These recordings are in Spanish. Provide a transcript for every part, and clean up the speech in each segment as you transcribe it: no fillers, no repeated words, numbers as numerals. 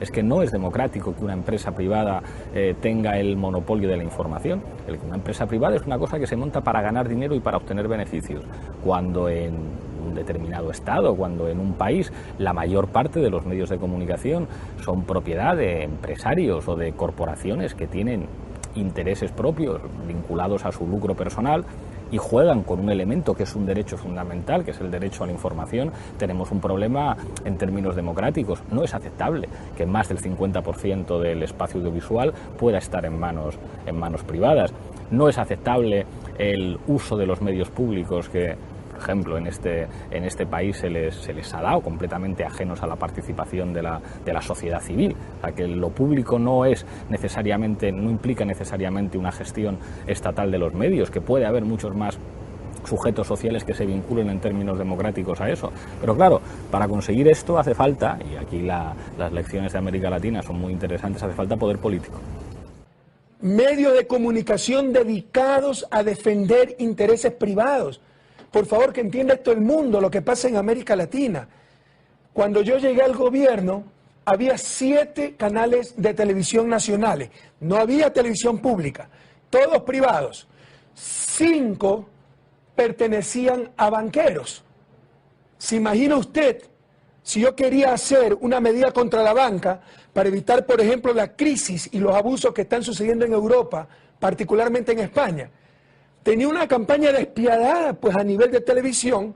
es que no es democrático que una empresa privada tenga el monopolio de la información. Una empresa privada es una cosa que se monta para ganar dinero y para obtener beneficios, cuando en un determinado estado, cuando en un país la mayor parte de los medios de comunicación son propiedad de empresarios o de corporaciones que tienen intereses propios vinculados a su lucro personal y juegan con un elemento que es un derecho fundamental, que es el derecho a la información, tenemos un problema en términos democráticos. No es aceptable que más del 50% del espacio audiovisual pueda estar en manos privadas. No es aceptable el uso de los medios públicos que, por ejemplo, en este país se les ha dado completamente ajenos a la participación de la sociedad civil. O sea, que lo público no implica necesariamente una gestión estatal de los medios, que puede haber muchos más sujetos sociales que se vinculen en términos democráticos a eso. Pero claro, para conseguir esto hace falta, y aquí las lecciones de América Latina son muy interesantes, hace falta poder político. Medios de comunicación dedicados a defender intereses privados. Por favor, que entienda esto el mundo, lo que pasa en América Latina. Cuando yo llegué al gobierno, había 7 canales de televisión nacionales. No había televisión pública, todos privados. 5 pertenecían a banqueros. ¿Se imagina usted, si yo quería hacer una medida contra la banca para evitar, por ejemplo, la crisis y los abusos que están sucediendo en Europa, particularmente en España? Tenía una campaña despiadada, pues, a nivel de televisión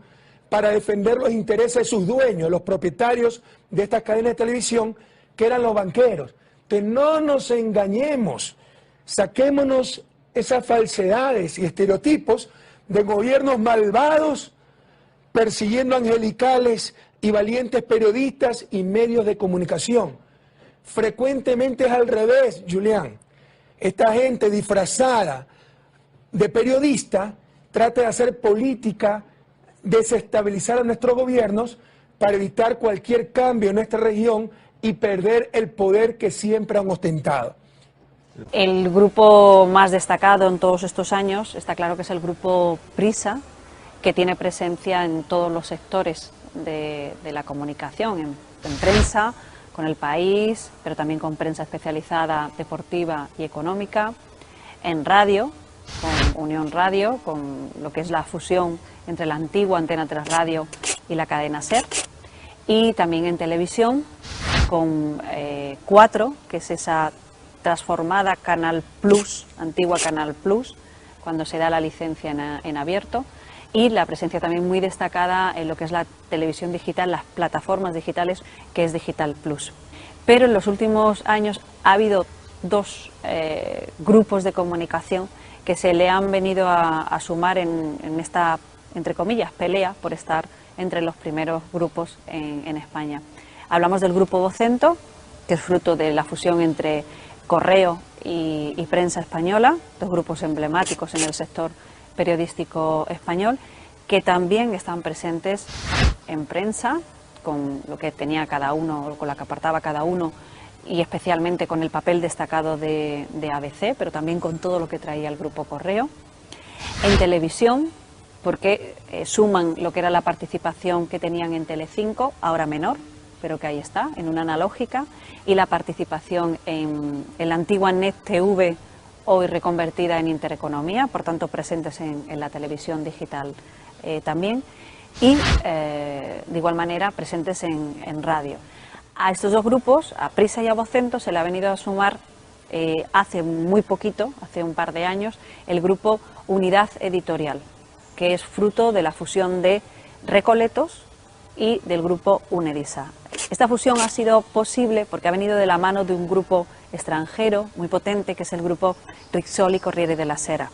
para defender los intereses de sus dueños, los propietarios de estas cadenas de televisión, que eran los banqueros. Entonces, no nos engañemos, saquémonos esas falsedades y estereotipos de gobiernos malvados persiguiendo angelicales y valientes periodistas y medios de comunicación. Frecuentemente es al revés, Julián. Esta gente disfrazada de periodista trata de hacer política, desestabilizar a nuestros gobiernos para evitar cualquier cambio en nuestra región y perder el poder que siempre han ostentado. El grupo más destacado en todos estos años está claro que es el grupo Prisa, que tiene presencia en todos los sectores de la comunicación, en prensa, con El País, pero también con prensa especializada, deportiva y económica, en radio, con Unión Radio, con lo que es la fusión entre la antigua Antena 3 Radio y la cadena SER, y también en televisión con 4, que es esa transformada Canal Plus, antigua Canal Plus, cuando se da la licencia en abierto, y la presencia también muy destacada en lo que es la televisión digital, las plataformas digitales, que es Digital Plus. Pero en los últimos años ha habido 2 grupos de comunicación que se le han venido a sumar en esta, entre comillas, pelea por estar entre los primeros grupos en España. Hablamos del grupo Vocento, que es fruto de la fusión entre Correo y Prensa Española, 2 grupos emblemáticos en el sector periodístico español, que también están presentes en prensa, con lo que tenía cada uno, con lo que aportaba cada uno, y especialmente con el papel destacado de ABC, pero también con todo lo que traía el grupo Correo. En televisión, porque suman lo que era la participación que tenían en Telecinco, ahora menor, pero que ahí está, en una analógica, y la participación en la antigua Net TV, hoy reconvertida en Intereconomía, por tanto presentes en la televisión digital también, y de igual manera presentes en radio. A estos 2 grupos, a Prisa y a Vocento, se le ha venido a sumar hace muy poquito, hace un par de años, el grupo Unidad Editorial, que es fruto de la fusión de Recoletos y del grupo Unedisa. Esta fusión ha sido posible porque ha venido de la mano de un grupo extranjero muy potente, que es el grupo Rizzoli Corriere della Sera.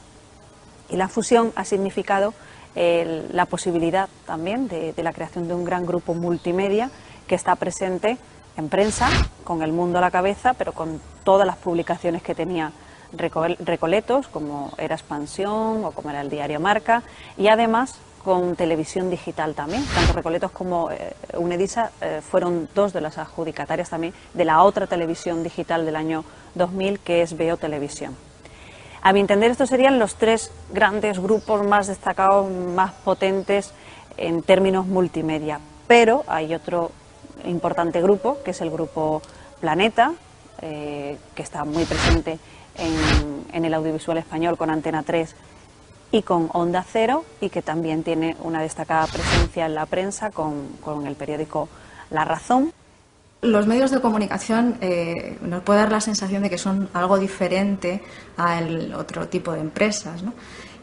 Y la fusión ha significado la posibilidad también de la creación de un gran grupo multimedia que está presente en prensa, con El Mundo a la cabeza, pero con todas las publicaciones que tenía Recoletos, como era Expansión o como era el diario Marca, y además con televisión digital también. Tanto Recoletos como Unedisa fueron 2 de las adjudicatarias también de la otra televisión digital del año 2000, que es Veo Televisión. A mi entender, estos serían los 3 grandes grupos más destacados, más potentes en términos multimedia, pero hay otro importante grupo, que es el grupo Planeta, que está muy presente en el audiovisual español con Antena 3 y con Onda Cero, y que también tiene una destacada presencia en la prensa con el periódico La Razón. Los medios de comunicación nos puede dar la sensación de que son algo diferente al otro tipo de empresas, ¿no?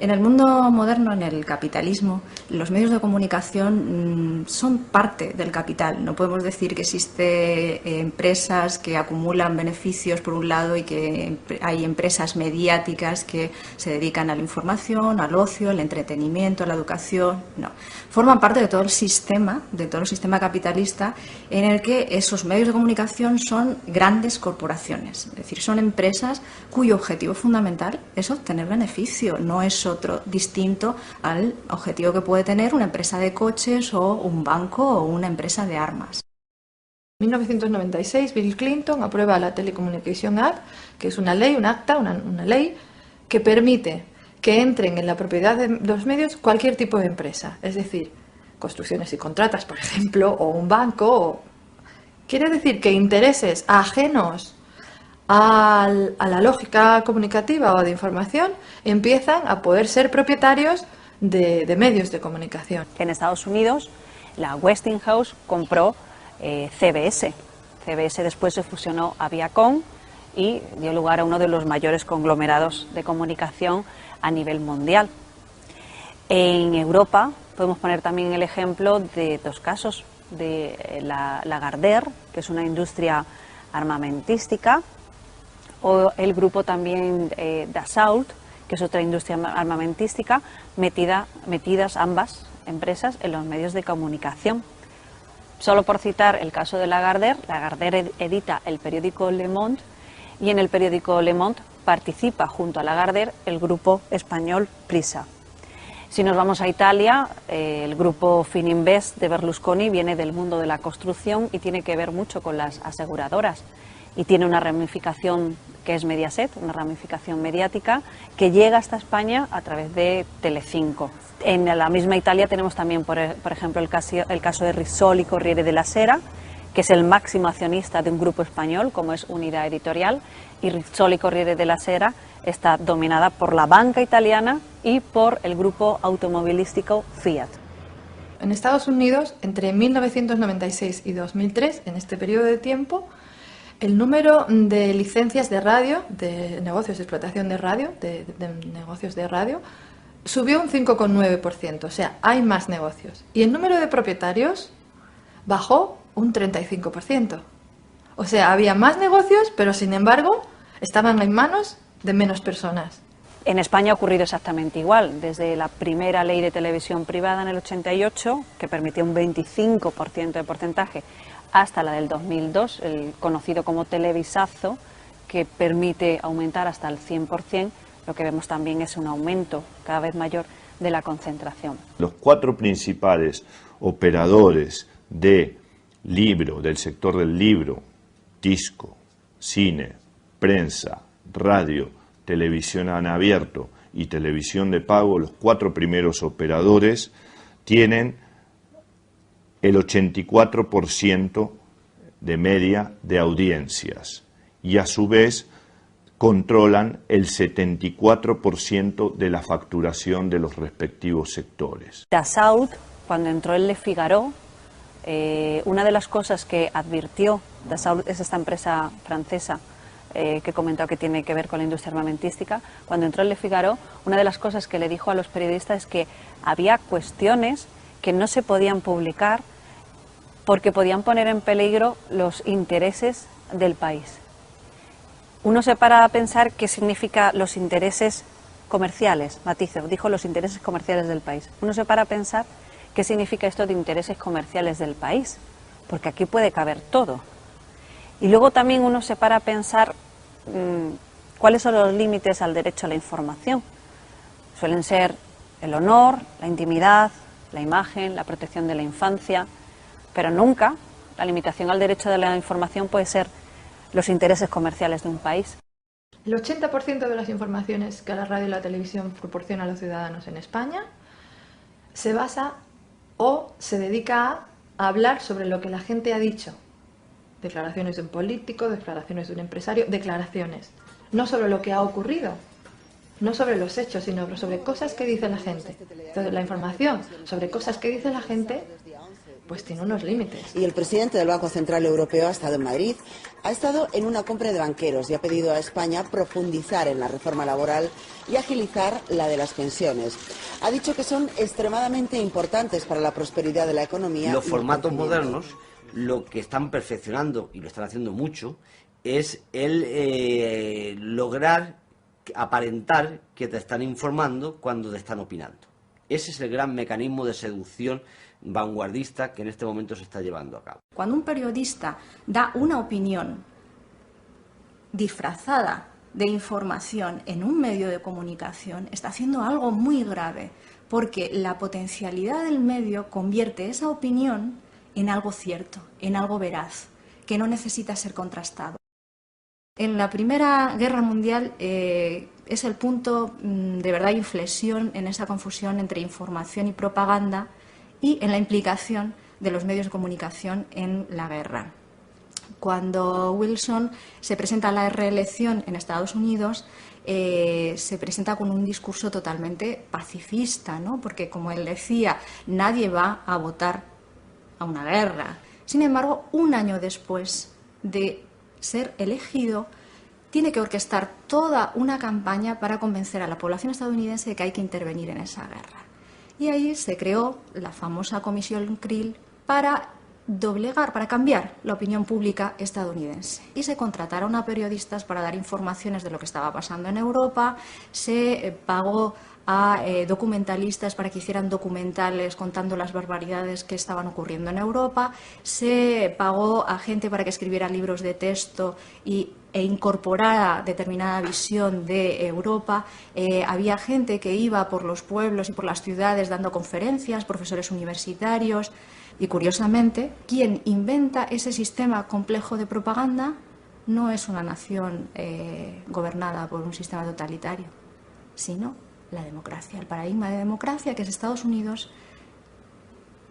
En el mundo moderno, en el capitalismo, los medios de comunicación son parte del capital. No podemos decir que existen empresas que acumulan beneficios por un lado y que hay empresas mediáticas que se dedican a la información, al ocio, al entretenimiento, a la educación. No, forman parte de todo el sistema capitalista, en el que esos medios de comunicación son grandes corporaciones. Es decir, son empresas cuyo objetivo fundamental es obtener beneficio, no es otro distinto al objetivo que puede tener una empresa de coches o un banco o una empresa de armas. En 1996, Bill Clinton aprueba la Telecommunication Act, que es una ley, un acta, una ley que permite que entren en la propiedad de los medios cualquier tipo de empresa, es decir, construcciones y contratas, por ejemplo, o un banco. Quiere decir que intereses ajenos a la lógica comunicativa o de información empiezan a poder ser propietarios de medios de comunicación. En Estados Unidos, la Westinghouse compró CBS. CBS después se fusionó a Viacom y dio lugar a uno de los mayores conglomerados de comunicación a nivel mundial. En Europa podemos poner también el ejemplo de dos casos, de la Lagardère, que es una industria armamentística, o el grupo también Dassault, que es otra industria armamentística, metidas ambas empresas en los medios de comunicación. Solo por citar el caso de Lagardère edita el periódico Le Monde, y en el periódico Le Monde participa junto a Lagardère el grupo español Prisa. Si nos vamos a Italia, el grupo Fininvest de Berlusconi viene del mundo de la construcción y tiene que ver mucho con las aseguradoras. Y tiene una ramificación que es Mediaset, una ramificación mediática que llega hasta España a través de Telecinco. En la misma Italia tenemos también, por ejemplo, el caso de Rizzoli Corriere della Sera, que es el máximo accionista de un grupo español como es Unidad Editorial, y Rizzoli Corriere della Sera está dominada por la banca italiana y por el grupo automovilístico Fiat. En Estados Unidos, entre 1996 y 2003, en este periodo de tiempo, el número de licencias de radio, de negocios de explotación de radio, de negocios de radio, subió un 5,9%, o sea, hay más negocios. Y el número de propietarios bajó un 35%. O sea, había más negocios, pero sin embargo, estaban en manos de menos personas. En España ha ocurrido exactamente igual, desde la primera ley de televisión privada en el 88, que permitía un 25% de porcentaje, hasta la del 2002, el conocido como televisazo, que permite aumentar hasta el 100%, lo que vemos también es un aumento cada vez mayor de la concentración. Los cuatro principales operadores de libro, del sector del libro, disco, cine, prensa, radio, televisión en abierto y televisión de pago, los cuatro primeros operadores tienen el 84% de media de audiencias y a su vez controlan el 74% de la facturación de los respectivos sectores. Dassault, cuando entró en Le Figaro, una de las cosas que advirtió, Dassault es esta empresa francesa que he comentado que tiene que ver con la industria armamentística, cuando entró en Le Figaro, una de las cosas que le dijo a los periodistas es que había cuestiones que no se podían publicar porque podían poner en peligro los intereses del país. Uno se para a pensar qué significa los intereses comerciales, matizo, dijo los intereses comerciales del país. Uno se para a pensar qué significa esto de intereses comerciales del país, porque aquí puede caber todo. Y luego también uno se para a pensar cuáles son los límites al derecho a la información. Suelen ser el honor, la intimidad, la imagen, la protección de la infancia, pero nunca la limitación al derecho de la información puede ser los intereses comerciales de un país. El 80% de las informaciones que la radio y la televisión proporciona a los ciudadanos en España se basa o se dedica a hablar sobre lo que la gente ha dicho. Declaraciones de un político, declaraciones de un empresario, declaraciones. No sobre lo que ha ocurrido, no sobre los hechos, sino sobre cosas que dice la gente. Entonces, la información sobre cosas que dice la gente, pues tiene unos límites. Y el presidente del Banco Central Europeo ha estado en Madrid, ha estado en una cumbre de banqueros y ha pedido a España profundizar en la reforma laboral y agilizar la de las pensiones. Ha dicho que son extremadamente importantes para la prosperidad de la economía. Los formatos modernos lo que están perfeccionando, y lo están haciendo mucho, es el lograr aparentar que te están informando cuando te están opinando. Ese es el gran mecanismo de seducción vanguardista que en este momento se está llevando a cabo. Cuando un periodista da una opinión disfrazada de información en un medio de comunicación, está haciendo algo muy grave, porque la potencialidad del medio convierte esa opinión en algo cierto, en algo veraz, que no necesita ser contrastado. En la Primera Guerra Mundial es el punto de verdad inflexión en esa confusión entre información y propaganda y en la implicación de los medios de comunicación en la guerra. Cuando Wilson se presenta a la reelección en Estados Unidos, se presenta con un discurso totalmente pacifista, ¿no? Porque, como él decía, nadie va a votar a una guerra. Sin embargo, un año después de ser elegido, tiene que orquestar toda una campaña para convencer a la población estadounidense de que hay que intervenir en esa guerra. Y ahí se creó la famosa Comisión Krill para doblegar, para cambiar la opinión pública estadounidense. Y se contrataron a periodistas para dar informaciones de lo que estaba pasando en Europa, se pagó a documentalistas para que hicieran documentales contando las barbaridades que estaban ocurriendo en Europa, se pagó a gente para que escribiera libros de texto e incorporara determinada visión de Europa. Había gente que iba por los pueblos y por las ciudades dando conferencias, profesores universitarios. Y curiosamente, quien inventa ese sistema complejo de propaganda no es una nación gobernada por un sistema totalitario, sino la democracia. El paradigma de democracia, que es Estados Unidos,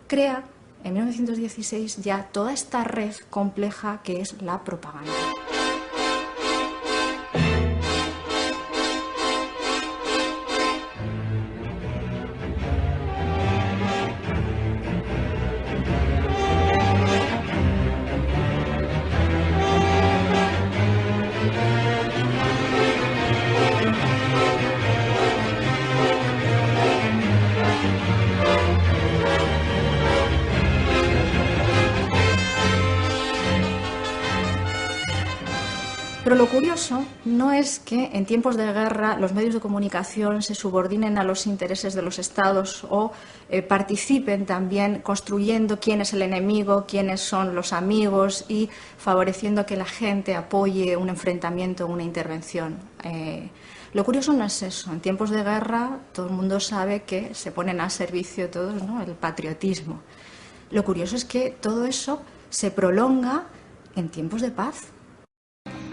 crea en 1916 ya toda esta red compleja que es la propaganda. Pero lo curioso no es que en tiempos de guerra los medios de comunicación se subordinen a los intereses de los estados o participen también construyendo quién es el enemigo, quiénes son los amigos y favoreciendo que la gente apoye un enfrentamiento o una intervención. Lo curioso no es eso. En tiempos de guerra todo el mundo sabe que se ponen a servicio todos, ¿no?, el patriotismo. Lo curioso es que todo eso se prolonga en tiempos de paz.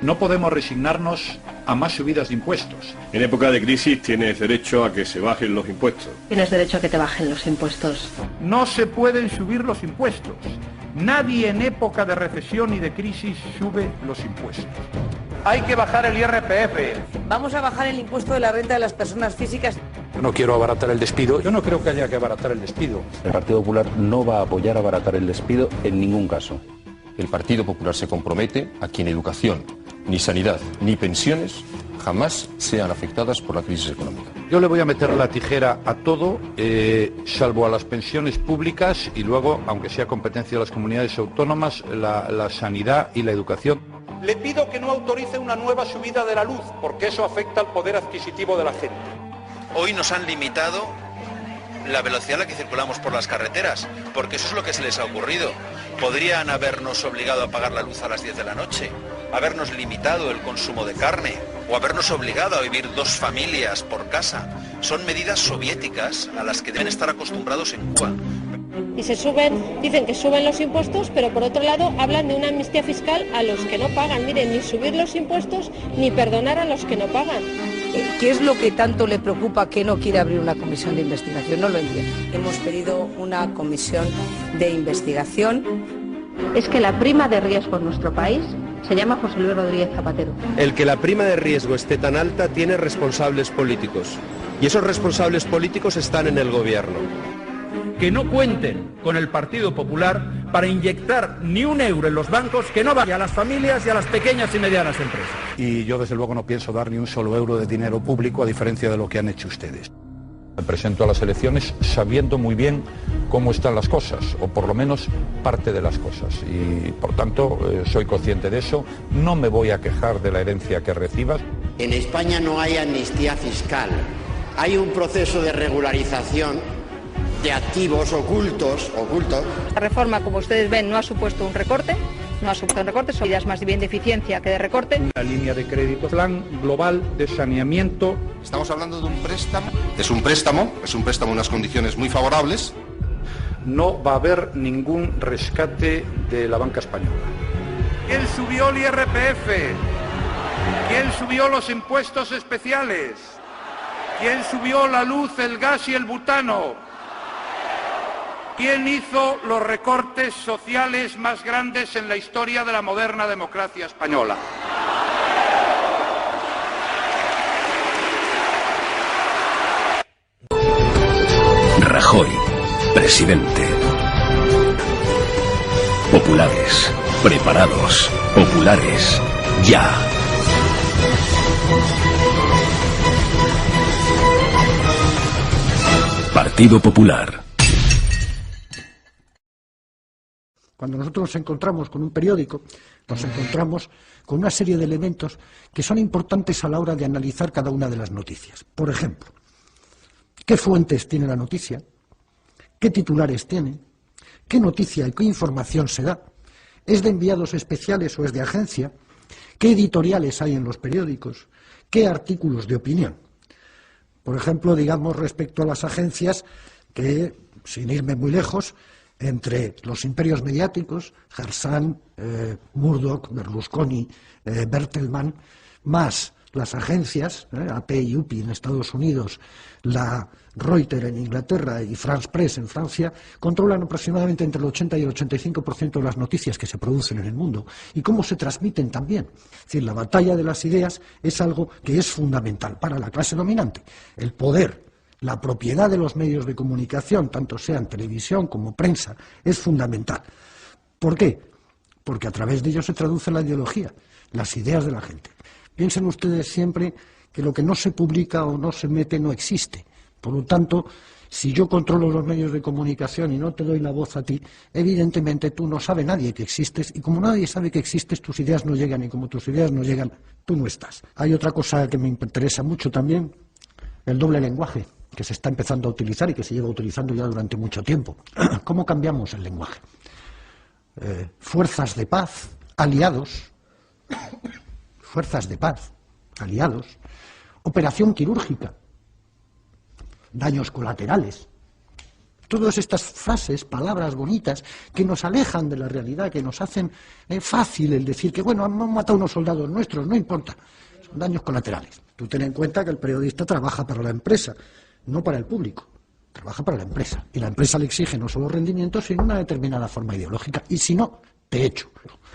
No podemos resignarnos a más subidas de impuestos. En época de crisis tienes derecho a que se bajen los impuestos. Tienes derecho a que te bajen los impuestos. No se pueden subir los impuestos. Nadie en época de recesión y de crisis sube los impuestos. Hay que bajar el IRPF. Vamos a bajar el impuesto de la renta de las personas físicas. Yo no quiero abaratar el despido. Yo no creo que haya que abaratar el despido. El Partido Popular no va a apoyar abaratar el despido en ningún caso. El Partido Popular se compromete a que ni educación, ni sanidad, ni pensiones jamás sean afectadas por la crisis económica. Yo le voy a meter la tijera a todo, salvo a las pensiones públicas y luego, aunque sea competencia de las comunidades autónomas, la sanidad y la educación. Le pido que no autorice una nueva subida de la luz, porque eso afecta al poder adquisitivo de la gente. Hoy nos han limitado la velocidad a la que circulamos por las carreteras, porque eso es lo que se les ha ocurrido. Podrían habernos obligado a apagar la luz a las 10 de la noche, habernos limitado el consumo de carne o habernos obligado a vivir dos familias por casa. Son medidas soviéticas a las que deben estar acostumbrados en Cuba. Y dicen que suben los impuestos, pero por otro lado hablan de una amnistía fiscal a los que no pagan. Miren, ni subir los impuestos ni perdonar a los que no pagan. ¿Qué es lo que tanto le preocupa que no quiere abrir una comisión de investigación? No lo entiendo. Hemos pedido una comisión de investigación es que la prima de riesgo en nuestro país se llama José Luis Rodríguez Zapatero. El que la prima de riesgo esté tan alta tiene responsables políticos. Y esos responsables políticos están en el gobierno. Que no cuenten con el Partido Popular para inyectar ni un euro en los bancos que no vaya a las familias y a las pequeñas y medianas empresas. Y yo desde luego no pienso dar ni un solo euro de dinero público, a diferencia de lo que han hecho ustedes. Me presento a las elecciones sabiendo muy bien cómo están las cosas, o por lo menos parte de las cosas. Y por tanto soy consciente de eso, no me voy a quejar de la herencia que recibas. En España no hay amnistía fiscal, hay un proceso de regularización de activos ocultos. La reforma, como ustedes ven, no ha supuesto un recorte, son medidas más bien de eficiencia que de recorte. La línea de crédito, plan global de saneamiento. Estamos hablando de un préstamo. Es un préstamo en unas condiciones muy favorables. No va a haber ningún rescate de la banca española. ¿Quién subió el IRPF? ¿Quién subió los impuestos especiales? ¿Quién subió la luz, el gas y el butano? ¿Quién hizo los recortes sociales más grandes en la historia de la moderna democracia española? Rajoy, presidente. Populares, preparados. Populares, ya. Partido Popular. Cuando nosotros nos encontramos con un periódico, nos encontramos con una serie de elementos que son importantes a la hora de analizar cada una de las noticias. Por ejemplo, ¿qué fuentes tiene la noticia? ¿Qué titulares tiene? ¿Qué noticia y qué información se da? ¿Es de enviados especiales o es de agencia? ¿Qué editoriales hay en los periódicos? ¿Qué artículos de opinión? Por ejemplo, digamos respecto a las agencias que, sin irme muy lejos, entre los imperios mediáticos, Harsan, Murdoch, Berlusconi, Bertelsmann, más las agencias, AP y UPI en Estados Unidos, la Reuters en Inglaterra y France Press en Francia, controlan aproximadamente entre el 80 y el 85% de las noticias que se producen en el mundo y cómo se transmiten también. Es decir, la batalla de las ideas es algo que es fundamental para la clase dominante. El poder, la propiedad de los medios de comunicación, tanto sean televisión como prensa, es fundamental. ¿Por qué? Porque a través de ellos se traduce la ideología, las ideas de la gente. Piensen ustedes siempre que lo que no se publica o no se mete no existe. Por lo tanto, si yo controlo los medios de comunicación y no te doy la voz a ti, evidentemente tú no sabe nadie que existes, y como nadie sabe que existes, tus ideas no llegan, y como tus ideas no llegan, tú no estás. Hay otra cosa que me interesa mucho también, el doble lenguaje, que se está empezando a utilizar y que se lleva utilizando ya durante mucho tiempo. ¿Cómo cambiamos el lenguaje? Fuerzas de paz, aliados, fuerzas de paz, aliados, operación quirúrgica, daños colaterales. Todas estas frases, palabras bonitas, que nos alejan de la realidad, que nos hacen fácil el decir que, bueno, han matado unos soldados nuestros, no importa, son daños colaterales. Tú ten en cuenta que el periodista trabaja para la empresa, no para el público, trabaja para la empresa. Y la empresa le exige no solo rendimientos, sino una determinada forma ideológica. Y si no, te echo.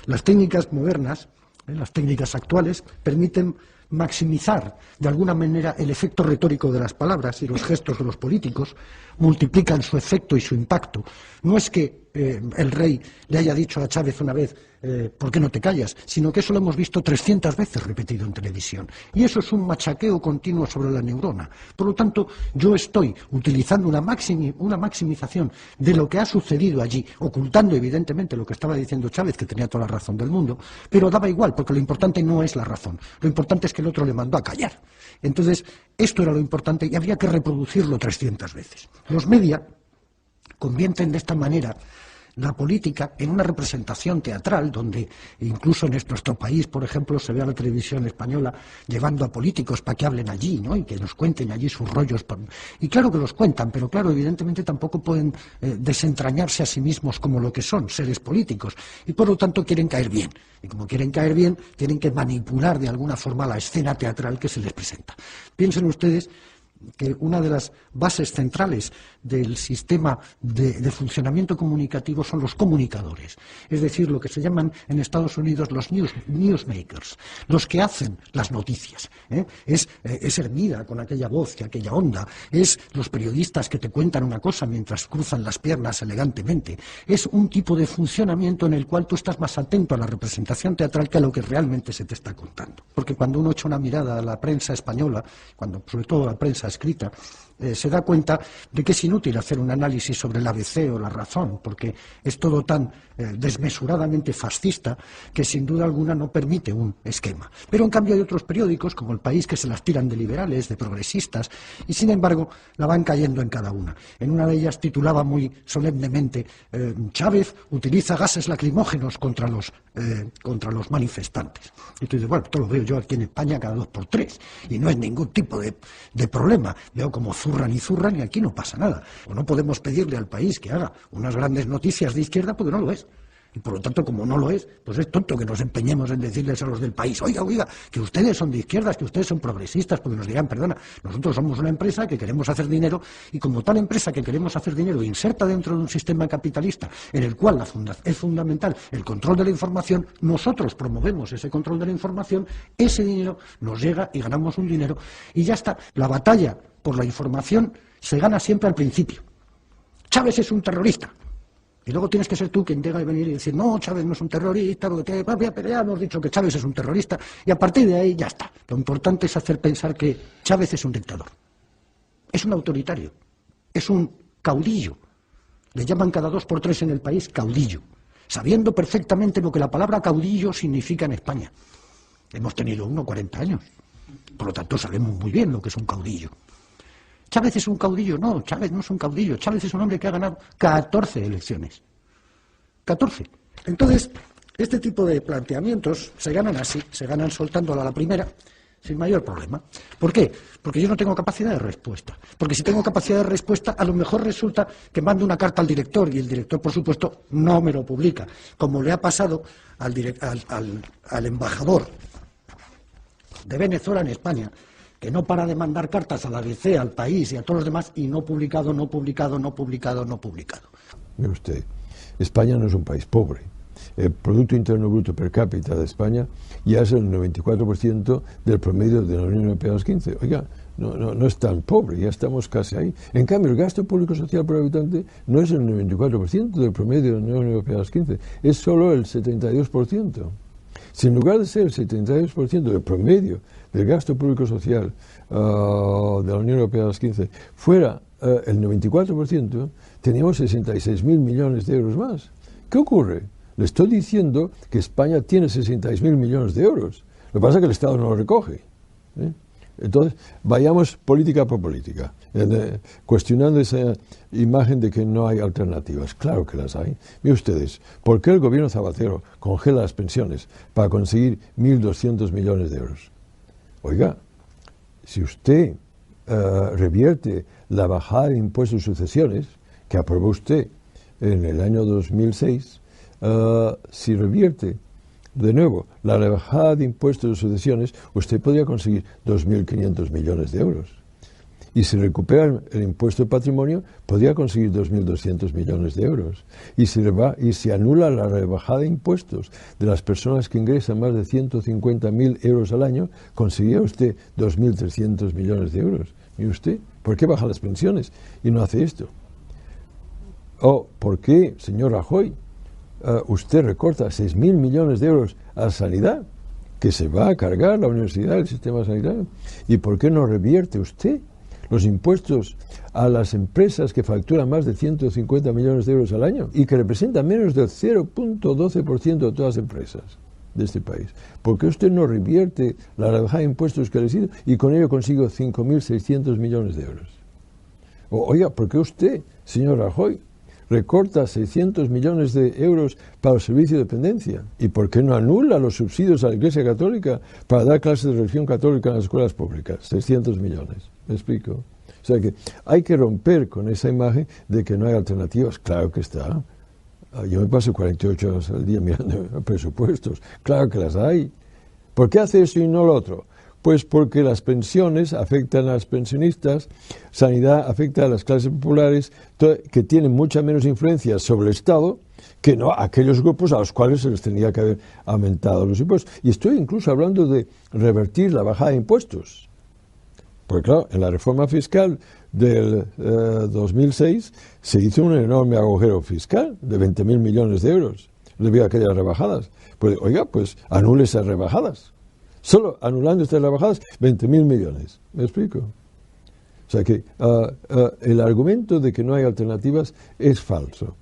Las técnicas modernas, las técnicas actuales, permiten maximizar de alguna manera el efecto retórico de las palabras, y los gestos de los políticos multiplican su efecto y su impacto. No es que el rey le haya dicho a Chávez una vez ¿por qué no te callas?, sino que eso lo hemos visto 300 veces repetido en televisión, y eso es un machaqueo continuo sobre la neurona. Por lo tanto, yo estoy utilizando una maximización de lo que ha sucedido allí, ocultando evidentemente lo que estaba diciendo Chávez, que tenía toda la razón del mundo, pero daba igual, porque lo importante no es la razón, lo importante es que el otro le mandó a callar. Entonces, esto era lo importante y habría que reproducirlo 300 veces. Los media convierten de esta manera la política en una representación teatral, donde incluso en nuestro país, por ejemplo, se ve a la televisión española llevando a políticos para que hablen allí, ¿no?, y que nos cuenten allí sus rollos. Y claro que los cuentan, pero claro, evidentemente tampoco pueden desentrañarse a sí mismos como lo que son, seres políticos, y por lo tanto quieren caer bien. Y como quieren caer bien, tienen que manipular de alguna forma la escena teatral que se les presenta. Piensen ustedes que una de las bases centrales del sistema de funcionamiento comunicativo son los comunicadores, es decir, lo que se llaman en Estados Unidos los newsmakers, los que hacen las noticias. Es Hermida con aquella voz, que aquella onda, es los periodistas que te cuentan una cosa mientras cruzan las piernas elegantemente, es un tipo de funcionamiento en el cual tú estás más atento a la representación teatral que a lo que realmente se te está contando. Porque cuando uno echa una mirada a la prensa española, sobre todo a la prensa escrita, se da cuenta de que es inútil hacer un análisis sobre la ABC o la Razón, porque es todo tan desmesuradamente fascista que sin duda alguna no permite un esquema. Pero en cambio hay otros periódicos, como El País, que se las tiran de liberales, de progresistas, y sin embargo la van cayendo en cada una. En una de ellas titulaba muy solemnemente Chávez utiliza gases lacrimógenos contra los manifestantes. Y tú dices, bueno, esto lo veo yo aquí en España cada 2 por 3, y no es ningún tipo de problema. Veo como zurran y aquí no pasa nada. O no podemos pedirle al País que haga unas grandes noticias de izquierda porque no lo es. Y por lo tanto, como no lo es, pues es tonto que nos empeñemos en decirles a los del País, oiga, que ustedes son de izquierdas, que ustedes son progresistas, porque nos dirán, perdona, nosotros somos una empresa que queremos hacer dinero, y como tal empresa que queremos hacer dinero inserta dentro de un sistema capitalista en el cual es fundamental el control de la información, nosotros promovemos ese control de la información, ese dinero nos llega y ganamos un dinero, y ya está. La batalla por la información se gana siempre al principio. Chávez es un terrorista. Y luego tienes que ser tú quien tenga que venir y decir, no, Chávez no es un terrorista, pero ya hemos dicho que Chávez es un terrorista, y a partir de ahí ya está. Lo importante es hacer pensar que Chávez es un dictador, es un autoritario, es un caudillo. Le llaman cada 2 por 3 en el País caudillo, sabiendo perfectamente lo que la palabra caudillo significa en España. Hemos tenido 40 años, por lo tanto sabemos muy bien lo que es un caudillo. ¿Chávez es un caudillo? No, Chávez no es un caudillo. Chávez es un hombre que ha ganado 14 elecciones. 14. Entonces, este tipo de planteamientos se ganan así, se ganan soltándola a la primera, sin mayor problema. ¿Por qué? Porque yo no tengo capacidad de respuesta. Porque si tengo capacidad de respuesta, a lo mejor resulta que mando una carta al director, y el director, por supuesto, no me lo publica. Como le ha pasado al embajador de Venezuela en España, que no para de mandar cartas a la ABC, al País y a todos los demás, y no publicado. Mire usted, España no es un país pobre. El Producto Interno Bruto per cápita de España ya es el 94% del promedio de la Unión Europea a los 15. Oiga, no es tan pobre, ya estamos casi ahí. En cambio, el gasto público social por habitante no es el 94% del promedio de la Unión Europea a los 15, es solo el 72%. Si en lugar de ser el 72% del promedio del gasto público social de la Unión Europea a los 15 fuera el 94%, teníamos 66.000 millones de euros más. ¿Qué ocurre? Le estoy diciendo que España tiene 66.000 millones de euros. Lo que pasa es que el Estado no lo recoge. Entonces, vayamos política por política, cuestionando esa imagen de que no hay alternativas. Claro que las hay. Miren ustedes, ¿por qué el gobierno Zapatero congela las pensiones para conseguir 1.200 millones de euros? Oiga, si usted revierte la bajada de impuestos de sucesiones, que aprobó usted en el año 2006, si revierte de nuevo la rebajada de impuestos de sucesiones, usted podría conseguir 2.500 millones de euros. Y si recupera el impuesto de patrimonio, podría conseguir 2.200 millones de euros. Y si anula la rebajada de impuestos de las personas que ingresan más de 150.000 euros al año, conseguiría usted 2.300 millones de euros. ¿Y usted? ¿Por qué baja las pensiones y no hace esto? ¿O por qué, señor Rajoy, usted recorta 6.000 millones de euros a la sanidad, que se va a cargar la universidad, el sistema sanitario? ¿Y por qué no revierte usted los impuestos a las empresas que facturan más de 150 millones de euros al año y que representan menos del 0.12% de todas las empresas de este país? ¿Por qué usted no revierte la rebajada de impuestos que le ha sido y con ello consigo 5.600 millones de euros? Oiga, ¿por qué usted, señor Rajoy, recorta 600 millones de euros para el servicio de dependencia? ¿Y por qué no anula los subsidios a la Iglesia Católica para dar clases de religión católica en las escuelas públicas? 600 millones, ¿me explico? O sea que hay que romper con esa imagen de que no hay alternativas. Claro que está. Yo me paso 48 horas al día mirando presupuestos. Claro que las hay. ¿Por qué hace eso y no lo otro? Pues porque las pensiones afectan a los pensionistas, sanidad afecta a las clases populares, que tienen mucha menos influencia sobre el Estado que no aquellos grupos a los cuales se les tenía que haber aumentado los impuestos. Y estoy incluso hablando de revertir la bajada de impuestos. Porque claro, en la reforma fiscal del 2006 se hizo un enorme agujero fiscal de 20.000 millones de euros debido a aquellas rebajadas. Pues oiga, pues anule esas rebajadas. Solo anulando estas rebajadas, 20.000 millones. ¿Me explico? O sea que el argumento de que no hay alternativas es falso.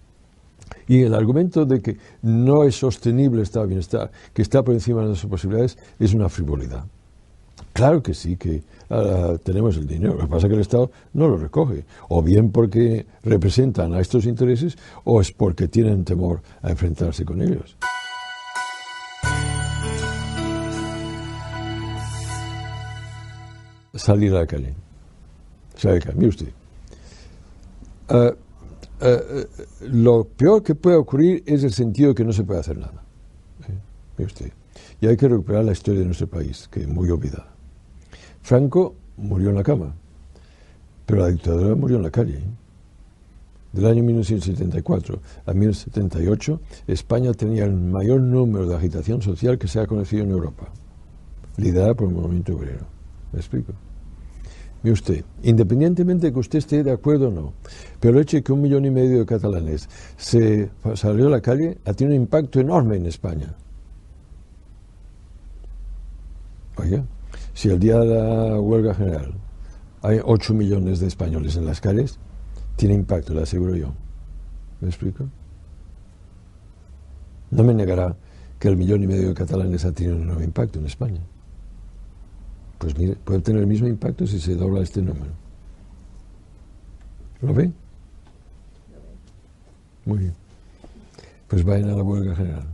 Y el argumento de que no es sostenible el estado de bienestar, que está por encima de nuestras posibilidades, es una frivolidad. Claro que sí, que tenemos el dinero. Lo que pasa es que el Estado no lo recoge. O bien porque representan a estos intereses, o es porque tienen temor a enfrentarse con ellos. Salir a la calle. Mire usted. Lo peor que puede ocurrir es el sentido de que no se puede hacer nada. Mire usted. Y hay que recuperar la historia de nuestro país, que es muy olvidada. Franco murió en la cama, pero la dictadura murió en la calle. Del año 1974 a 1978, España tenía el mayor número de agitación social que se ha conocido en Europa, liderada por el movimiento obrero. ¿Me explico? Mire usted, independientemente de que usted esté de acuerdo o no, pero el hecho de que 1,5 millones de catalanes se salió a la calle ha tenido un impacto enorme en España. Oiga, si el día de la huelga general hay 8 millones de españoles en las calles, tiene impacto, lo aseguro yo. ¿Me explico? No me negará que el 1,5 millones de catalanes ha tenido un enorme impacto en España. Pues mire, puede tener el mismo impacto si se dobla este número. ¿Lo ve? Muy bien. Pues vayan a la huelga general.